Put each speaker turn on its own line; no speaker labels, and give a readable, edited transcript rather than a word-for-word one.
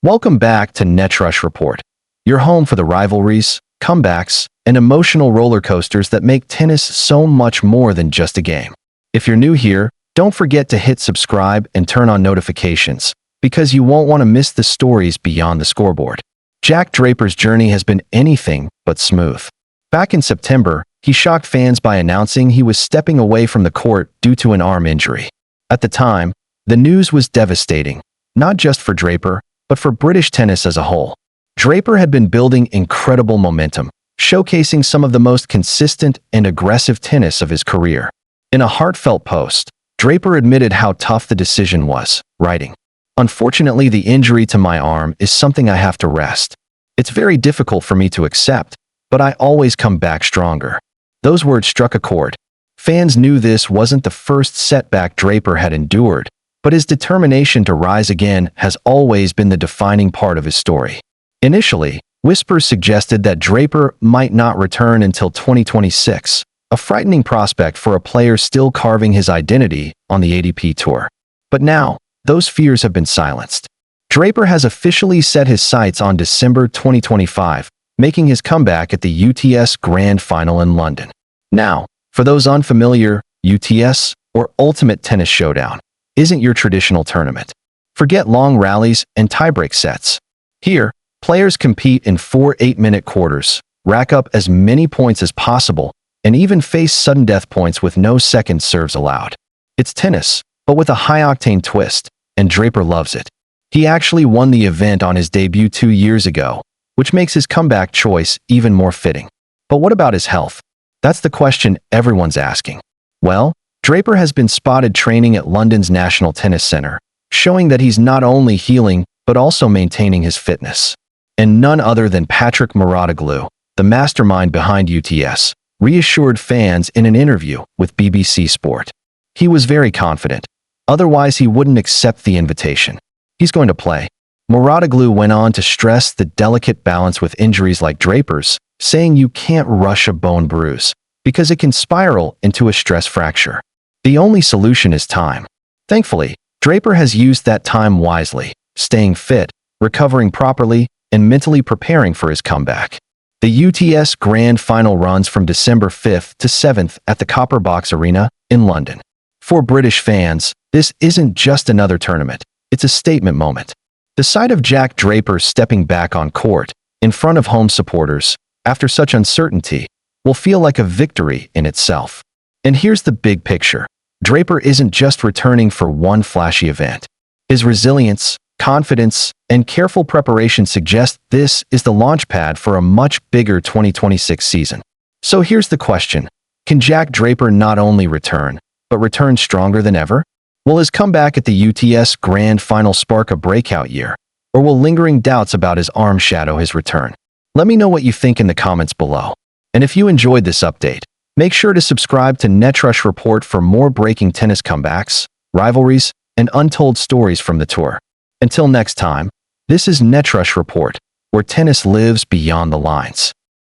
Welcome back to Netrush Report, your home for the rivalries, comebacks, and emotional roller coasters that make tennis so much more than just a game. If you're new here, don't forget to hit subscribe and turn on notifications, because you won't want to miss the stories beyond the scoreboard. Jack Draper's journey has been anything but smooth. Back in September, he shocked fans by announcing he was stepping away from the court due to an arm injury. At the time, the news was devastating, not just for Draper, but for British tennis as a whole. Draper had been building incredible momentum, showcasing some of the most consistent and aggressive tennis of his career. In a heartfelt post, Draper admitted how tough the decision was, writing, "Unfortunately, the injury to my arm is something I have to rest. It's very difficult for me to accept, but I always come back stronger." Those words struck a chord. Fans knew this wasn't the first setback Draper had endured, but his determination to rise again has always been the defining part of his story. Initially, whispers suggested that Draper might not return until 2026, a frightening prospect for a player still carving his identity on the ATP Tour. But now, those fears have been silenced. Draper has officially set his sights on December 2025, making his comeback at the UTS Grand Final in London. Now, for those unfamiliar, UTS, or Ultimate Tennis Showdown, isn't your traditional tournament. Forget long rallies and tiebreak sets. Here, players compete in 4 8-minute quarters, rack up as many points as possible, and even face sudden death points with no second serves allowed. It's tennis, but with a high-octane twist, and Draper loves it. He actually won the event on his debut 2 years ago, which makes his comeback choice even more fitting. But what about his health? That's the question everyone's asking. Well, Draper has been spotted training at London's National Tennis Centre, showing that he's not only healing but also maintaining his fitness. And none other than Patrick Mouratoglou, the mastermind behind UTS, reassured fans in an interview with BBC Sport. He was very confident, otherwise he wouldn't accept the invitation. He's going to play. Mouratoglou went on to stress the delicate balance with injuries like Draper's, saying you can't rush a bone bruise, because it can spiral into a stress fracture. The only solution is time. Thankfully, Draper has used that time wisely, staying fit, recovering properly, and mentally preparing for his comeback. The UTS Grand Final runs from December 5th to 7th at the Copper Box Arena in London. For British fans, this isn't just another tournament, it's a statement moment. The sight of Jack Draper stepping back on court, in front of home supporters, after such uncertainty, will feel like a victory in itself. And here's the big picture. Draper isn't just returning for one flashy event. His resilience, confidence, and careful preparation suggest this is the launchpad for a much bigger 2026 season. So here's the question. Can Jack Draper not only return, but return stronger than ever? Will his comeback at the UTS Grand Final spark a breakout year? Or will lingering doubts about his arm shadow his return? Let me know what you think in the comments below. And if you enjoyed this update, make sure to subscribe to Netrush Report for more breaking tennis comebacks, rivalries, and untold stories from the tour. Until next time, this is Netrush Report, where tennis lives beyond the lines.